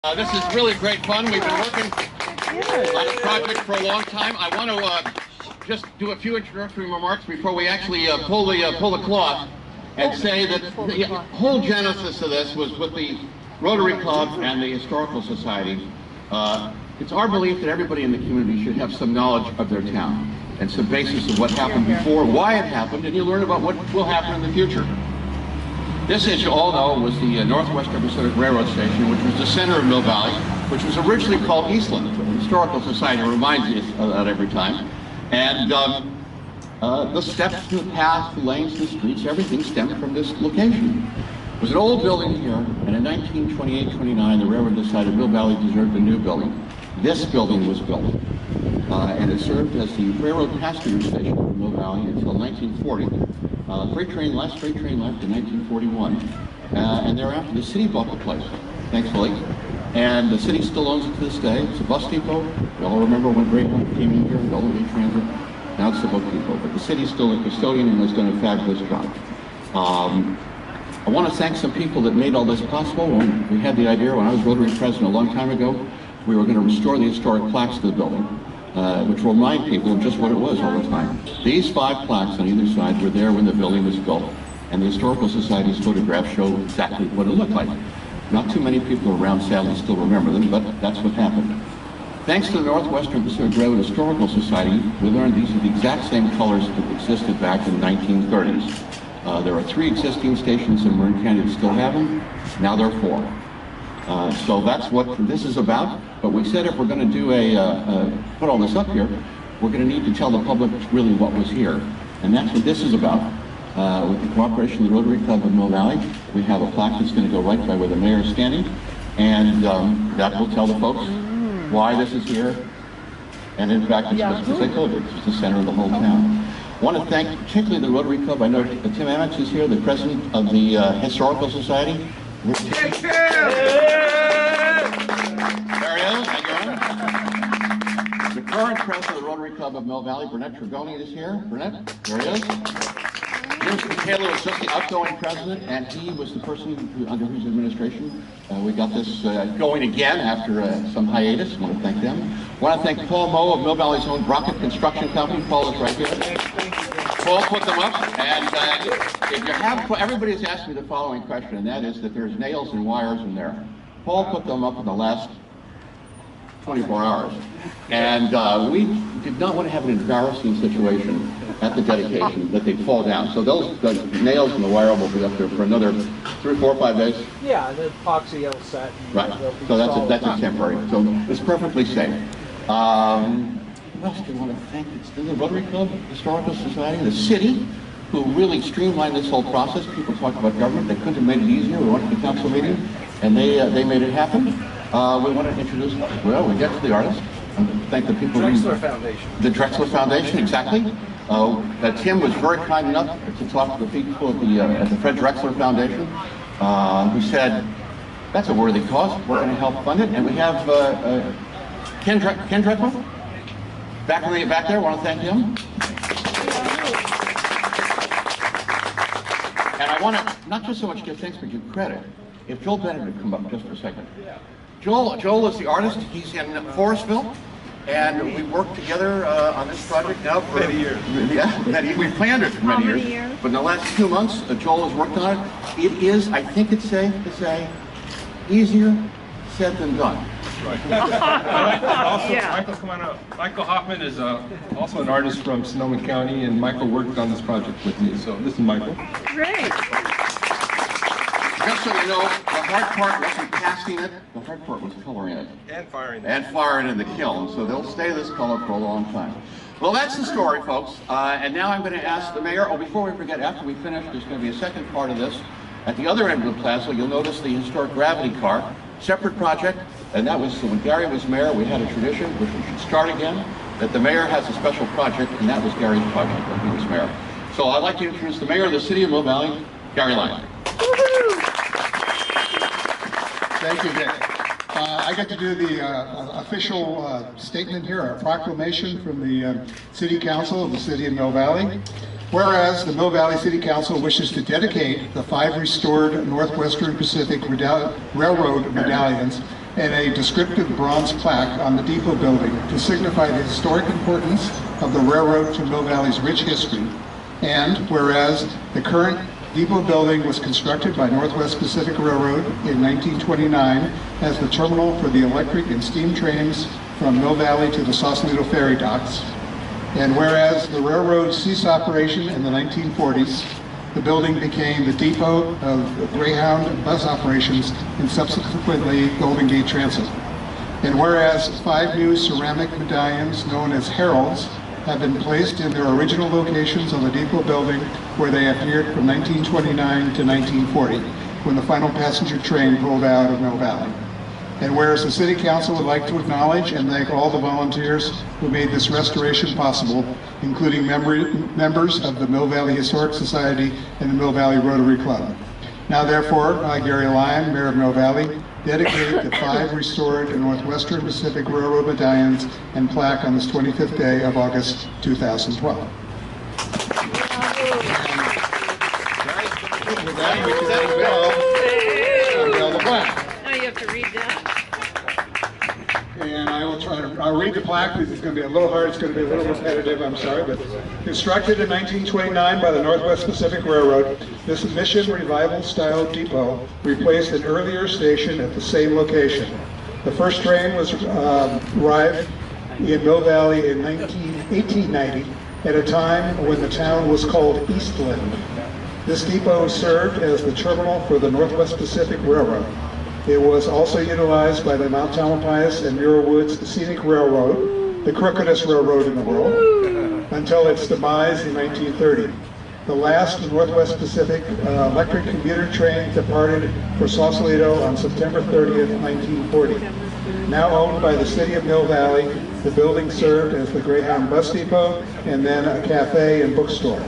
This is really great fun. We've been working on a project for a long time. I want to just do a few introductory remarks before we actually pull the cloth and say that the whole genesis of this was with the Rotary Club and the Historical Society. It's our belief that everybody in the community should have some knowledge of their town and some basis of what happened before, why it happened, and you learn about what will happen in the future. This, as you all know, was the Northwestern Pacific Railroad Station, which was the center of Mill Valley, which was originally called Eastland. The Historical Society reminds me of that every time. And the steps, the paths, the lanes, the streets, everything stemmed from this location. It was an old building here, and in 1928-29, the railroad decided Mill Valley deserved a new building. This building was built, and it served as the railroad passenger station for Mill Valley until 1940. Last freight train left in 1941, and thereafter the city bought the place, thankfully, and the city still owns it to this day. It's a bus depot. We all remember when Greyhound came in here, the old transit. Now it's the book depot, but the city's still a custodian and has done a fabulous job. I want to thank some people that made all this possible. When we had the idea, when I was Rotary President a long time ago, we were going to restore the historic plaques to the building, which will remind people of just what it was all the time. These 5 plaques on either side were there when the building was built, and the Historical Society's photographs show exactly what it looked like. Not too many people around sadly still remember them, but that's what happened. Thanks to the Northwestern Pacific Railroad Historical Society, we learned these are the exact same colors that existed back in the 1930s. There are 3 existing stations in Marin County that still have them. Now there are 4. So that's what this is about. But we said if we're going to do put all this up here, we're going to need to tell the public really what was here. And that's what this is about. With the cooperation of the Rotary Club of Mill Valley, we have a plaque that's going to go right by where the mayor is standing. And that will tell the folks why this is here. And in fact, it's as I told you, it's the center of the whole town. I want to thank particularly the Rotary Club. I know Tim Amex is here, the president of the Historical Society. There he is. Thank you. The current president of the Rotary Club of Mill Valley, Burnett Trigoni, is here. Burnett, there he is. James Taylor was just the outgoing president, and he was the person under whose administration we got this going again after some hiatus. I want to thank them. I want to thank Paul Moe of Mill Valley's own Brockett Construction Company. Paul is right here. Paul put them up, and if you have, everybody's asked me the following question, and that is that there's nails and wires in there. Paul put them up in the last 24 hours, and we did not want to have an embarrassing situation at the dedication that they'd fall down. So the nails and the wire will be up there for another 3, 4, 5 days. Yeah, the epoxy will set. Right. So that's a temporary. So it's perfectly safe. What else do you want to thank? It's the Rotary Club, Historical Society, the city, who really streamlined this whole process. People talk about government. They couldn't have made it easier. We went to the council meeting, and they made it happen. We want to introduce, well, we get to the artist. And thank the people. Drexler Foundation. The Drexler Foundation, exactly. Tim was very kind enough to talk to the people at the Fred Drexler Foundation, who said, that's a worthy cause. We're going to help fund it. And we have Ken Drexler back there. I want to thank him. And I want to not just so much give thanks, but give credit. If Joel Bennett would come up just for a second. Joel is the artist. He's in Forestville. And we worked together on this project now for many years. Yeah, we planned it for many years. But in the last 2 months, Joel has worked on it. It is, I think it's safe to say, easier said than done. Right. Also, yeah. Michael, come on up. Michael Hoffman is also an artist from Sonoma County, and Michael worked on this project with me. So this is Michael. Great. Just so you know, the hard part wasn't casting it, the hard part was coloring it. And firing it. And firing in the kiln, so they'll stay this color for a long time. Well, that's the story, folks. And now I'm going to ask the mayor, before we forget, after we finish, there's going to be a second part of this. At the other end of the plaza, you'll notice the historic gravity car, separate project, and that was, when Gary was mayor, we had a tradition, which we should start again, that the mayor has a special project, and that was Gary's project when he was mayor. So I'd like to introduce the mayor of the city of Mill Valley, Gary Lyon. Thank you, Dick. I got to do the official statement here, a proclamation from the City Council of the City of Mill Valley. Whereas the Mill Valley City Council wishes to dedicate the 5 restored Northwestern Pacific Railroad medallions and a descriptive bronze plaque on the depot building to signify the historic importance of the railroad to Mill Valley's rich history. And whereas the current depot building was constructed by Northwest Pacific Railroad in 1929 as the terminal for the electric and steam trains from Mill Valley to the Sausalito ferry docks. And whereas the railroad ceased operation in the 1940s, the building became the depot of Greyhound bus operations and subsequently Golden Gate Transit. And whereas 5 new ceramic medallions known as Heralds have been placed in their original locations on the depot building where they appeared from 1929 to 1940, when the final passenger train pulled out of Mill Valley. And whereas the City Council would like to acknowledge and thank all the volunteers who made this restoration possible, including members of the Mill Valley Historic Society and the Mill Valley Rotary Club. Now therefore, I, Gary Lyon, Mayor of Mill Valley, dedicate the 5 restored Northwestern Pacific Railroad medallions and plaque on this 25th day of August 2012. Unveil the plaque. Now you have to read that. And I'll read the plaque because it's going to be a little hard, it's going to be a little repetitive, I'm sorry, but constructed in 1929 by the Northwest Pacific Railroad, this mission revival style depot replaced an earlier station at the same location. The first train was arrived in Mill Valley in 1890 at a time when the town was called Eastland. This depot served as the terminal for the Northwest Pacific Railroad. It was also utilized by the Mount Tamalpais and Muir Woods Scenic Railroad, the crookedest railroad in the world, until its demise in 1930. The last Northwest Pacific electric commuter train departed for Sausalito on September 30th, 1940. Now owned by the City of Mill Valley, the building served as the Greyhound bus depot and then a cafe and bookstore.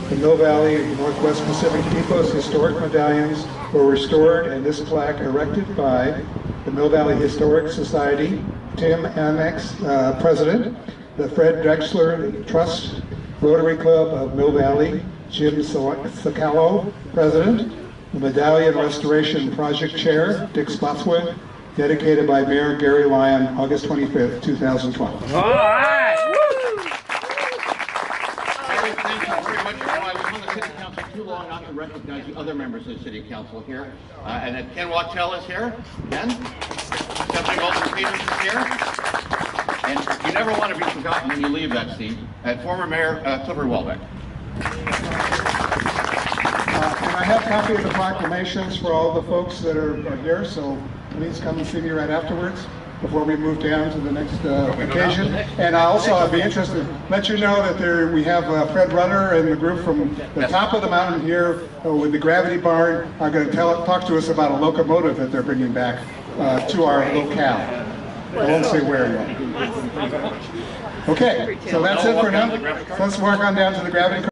The Mill Valley Northwest Pacific Depot's historic medallions were restored and this plaque erected by the Mill Valley Historic Society, Tim Amex, President, the Fred Drexler Trust, Rotary Club of Mill Valley, Jim Sacalo, President, the Medallion Restoration Project Chair, Dick Spotswood, dedicated by Mayor Gary Lyon, August 25th, 2012. All right. Thank you very much. I was on the City Council too long not to recognize the other members of the City Council here. And Ken Wachtell is here. Ken? Stephanie Golden-Peters is here. And you never want to be forgotten when you leave that seat. And former Mayor Clifford Welbeck. And I have a copy of the proclamations for all the folks that are here, so please come and see me right afterwards before we move down to the next occasion. And I'd be interested to let you know that we have Fred Runner and the group from the top of the mountain here with the Gravity Barn are going to talk to us about a locomotive that they're bringing back to our locale. I won't say where yet. Okay, so that's it for now. Let's walk on down to the Gravity